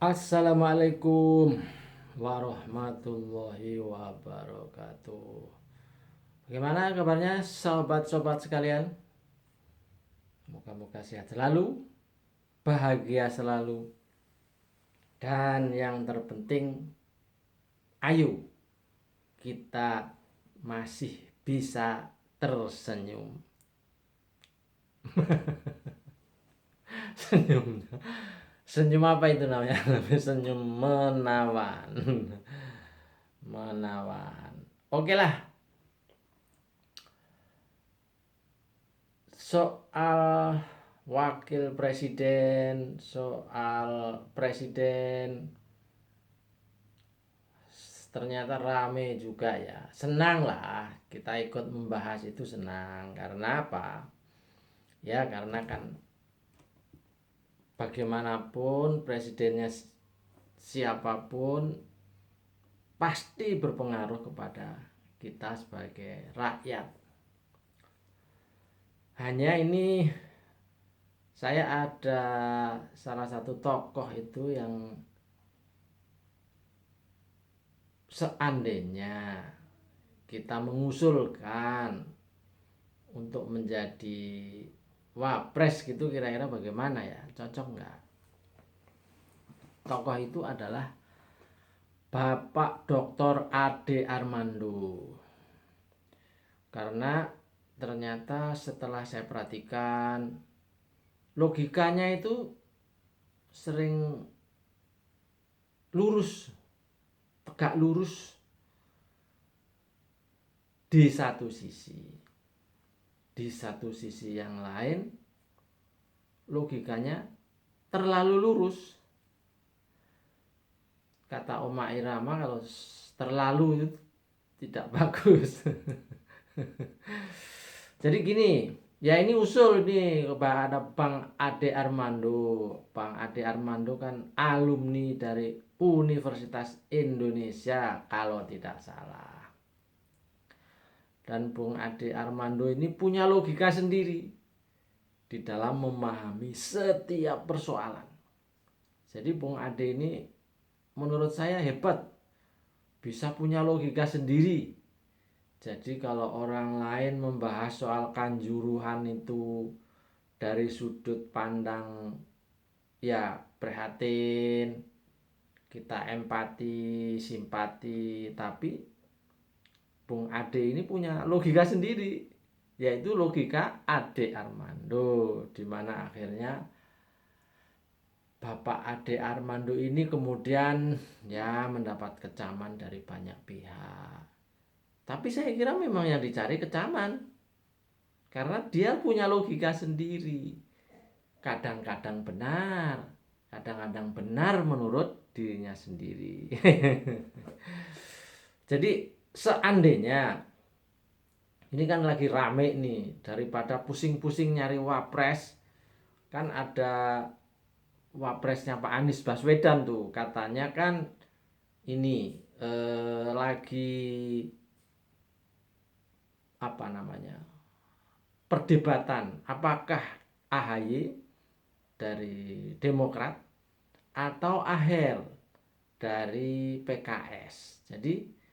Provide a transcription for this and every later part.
Assalamualaikum warahmatullahi wabarakatuh. Bagaimana kabarnya sobat-sobat sekalian? Moga-moga sehat selalu, bahagia selalu, dan yang terpenting, ayo kita masih bisa tersenyum. Senyum. Senyum apa itu namanya? Senyum menawan. Menawan. Oke lah, soal wakil presiden, soal presiden ternyata rame juga ya. Senang lah kita ikut membahas itu, senang. Karena apa? Ya karena kan bagaimanapun presidennya siapapun pasti berpengaruh kepada kita sebagai rakyat. Hanya ini saya ada salah satu tokoh itu yang seandainya kita mengusulkan untuk menjadi wapres gitu, kira-kira bagaimana ya, cocok nggak? Tokoh itu adalah Bapak Dr. Ade Armando. Karena ternyata setelah saya perhatikan, logikanya itu sering lurus, tegak lurus di satu sisi. Di satu sisi yang lain, logikanya terlalu lurus. Kata Oma Irama, kalau terlalu itu tidak bagus. Jadi gini, ya ini usul nih kepada Bang Ade Armando. Bang Ade Armando kan alumni dari Universitas Indonesia kalau tidak salah. Dan Bung Ade Armando ini punya logika sendiri di dalam memahami setiap persoalan. Jadi Bung Ade ini menurut saya hebat, bisa punya logika sendiri. Jadi kalau orang lain membahas soal kanjuruhan itu dari sudut pandang ya prihatin, kita empati, simpati, tapi Bung Ade ini punya logika sendiri, yaitu logika Ade Armando, di mana akhirnya Bapak Ade Armando ini kemudian ya mendapat kecaman dari banyak pihak. Tapi saya kira memang yang dicari kecaman, karena dia punya logika sendiri. Kadang-kadang benar, kadang-kadang benar menurut dirinya sendiri. Jadi seandainya ini kan lagi rame nih, daripada pusing-pusing nyari wapres, kan ada wapresnya Pak Anies Baswedan tuh, katanya kan ini lagi apa namanya, perdebatan apakah AHY dari Demokrat atau Aher dari PKS. Jadi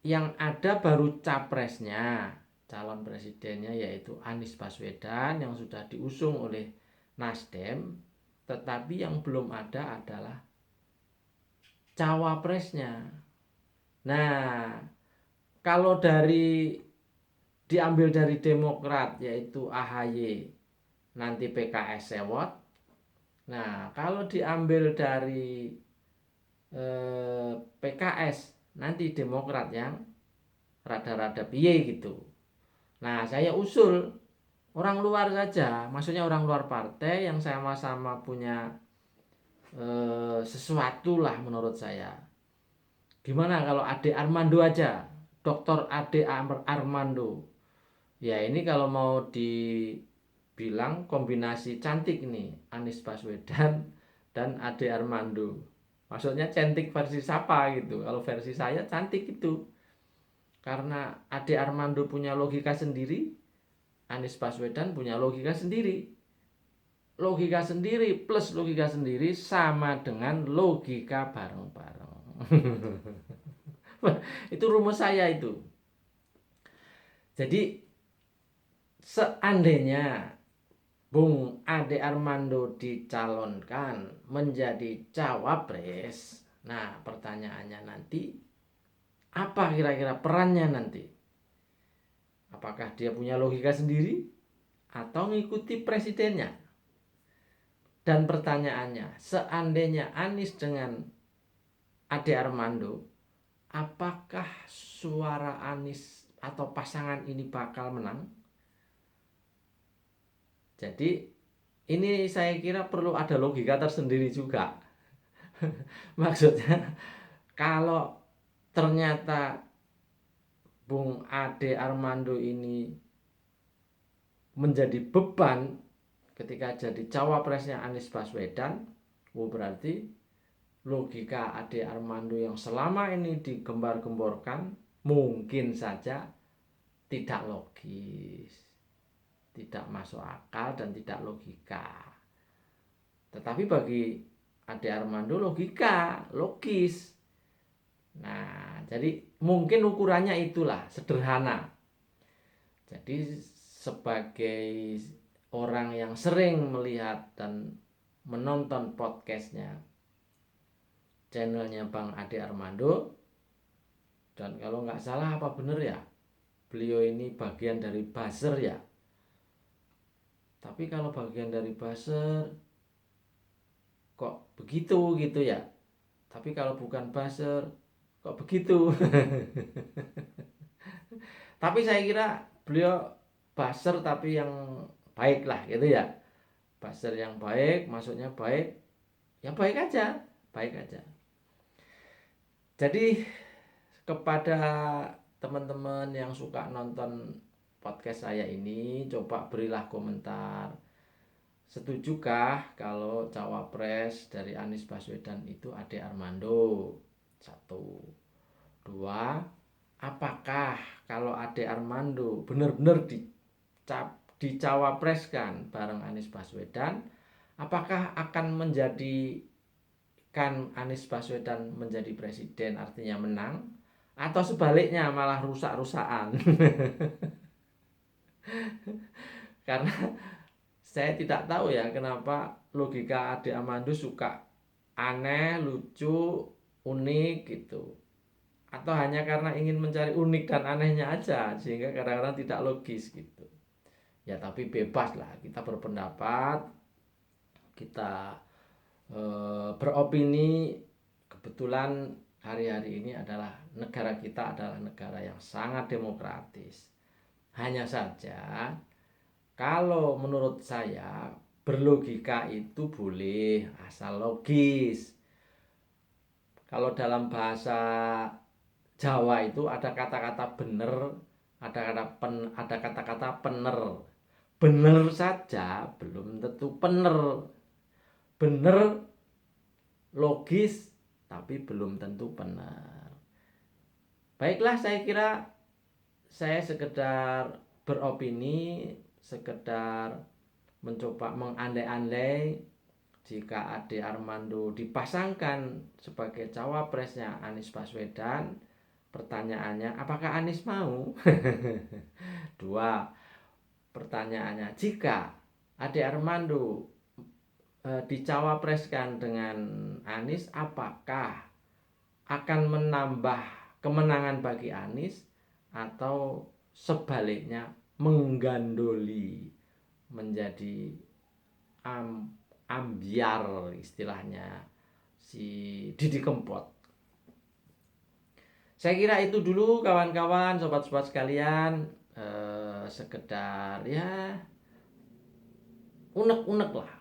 yang ada baru capresnya, calon presidennya yaitu Anies Baswedan yang sudah diusung oleh Nasdem, tetapi yang belum ada adalah cawapresnya. Nah, kalau diambil dari Demokrat yaitu AHY, nanti PKS sewot. Nah, kalau diambil dari PKS, nanti Demokrat yang rada-rada piye gitu. Nah, saya usul orang luar saja, maksudnya orang luar partai yang sama-sama punya sesuatu lah menurut saya. Gimana kalau Ade Armando aja, Dr. Ade Armando. Ya ini kalau mau dibilang kombinasi cantik nih, Anies Baswedan dan Ade Armando. Maksudnya cantik versi siapa gitu. Kalau versi saya cantik itu. Karena Ade Armando punya logika sendiri, Anies Baswedan punya logika sendiri. logika sendiri plus logika sendiri sama dengan logika bareng-bareng. Itu rumus saya itu. Jadi seandainya Bung Ade Armando dicalonkan menjadi cawapres, nah pertanyaannya nanti apa kira-kira perannya nanti? Apakah dia punya logika sendiri atau mengikuti presidennya? Dan pertanyaannya, seandainya Anies dengan Ade Armando, apakah suara Anies atau pasangan ini bakal menang? Jadi ini saya kira perlu ada logika tersendiri juga. Maksudnya kalau ternyata Bung Ade Armando ini menjadi beban ketika jadi cawapresnya Anies Baswedan, berarti logika Ade Armando yang selama ini digembar-gemborkan mungkin saja tidak logis, tidak masuk akal dan tidak logika. Tetapi bagi Ade Armando logika, logis. Nah, jadi mungkin ukurannya itulah, sederhana. Jadi sebagai orang yang sering melihat dan menonton podcastnya, channelnya Bang Ade Armando, dan kalau nggak salah apa bener ya, beliau ini bagian dari buzzer ya. Tapi kalau bagian dari buzzer kok begitu gitu ya. Tapi kalau bukan buzzer kok begitu. Tapi saya kira beliau buzzer tapi yang baik lah gitu ya. Buzzer yang baik, maksudnya baik, ya baik aja, baik aja. Jadi kepada teman-teman yang suka nonton podcast saya ini, coba berilah komentar. Setujukah kalau cawapres dari Anies Baswedan itu Ade Armando? 1. 2. Apakah kalau Ade Armando benar-benar dicawapreskan bareng Anies Baswedan, apakah akan menjadikan Anies Baswedan menjadi presiden, artinya menang, atau sebaliknya malah rusak-rusakan? Karena saya tidak tahu ya kenapa logika Ade Armando suka aneh, lucu, unik gitu. Atau hanya karena ingin mencari unik dan anehnya aja sehingga kadang-kadang tidak logis gitu. Ya tapi bebas lah, kita berpendapat, kita beropini. Kebetulan hari-hari ini adalah negara kita adalah negara yang sangat demokratis. Hanya saja kalau menurut saya berlogika itu boleh asal logis. Kalau dalam bahasa Jawa itu ada kata-kata bener, ada kata-kata pener. Bener saja belum tentu pener. Bener logis tapi belum tentu benar. Baiklah, saya kira saya sekedar beropini, sekedar mencoba mengandai-andai jika Ade Armando dipasangkan sebagai cawapresnya Anies Baswedan. Pertanyaannya, apakah Anies mau? 2. Pertanyaannya, jika Ade Armando dicawapreskan dengan Anies, apakah akan menambah kemenangan bagi Anies atau sebaliknya menggandoli menjadi ambiar istilahnya si Didi Kempot. Saya kira itu dulu kawan-kawan, sobat-sobat sekalian, sekedar ya unek-unek lah.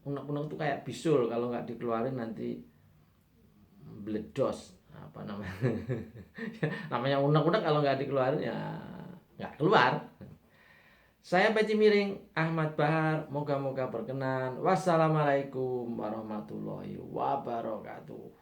Unek-unek itu kayak bisul, kalau nggak dikeluarin nanti bledos, apa namanya. Namanya unek-unek kalau nggak dikeluarin ya nggak keluar. Saya Peci Miring Ahmad Bahar, moga-moga berkenan. Wassalamualaikum warahmatullahi wabarakatuh.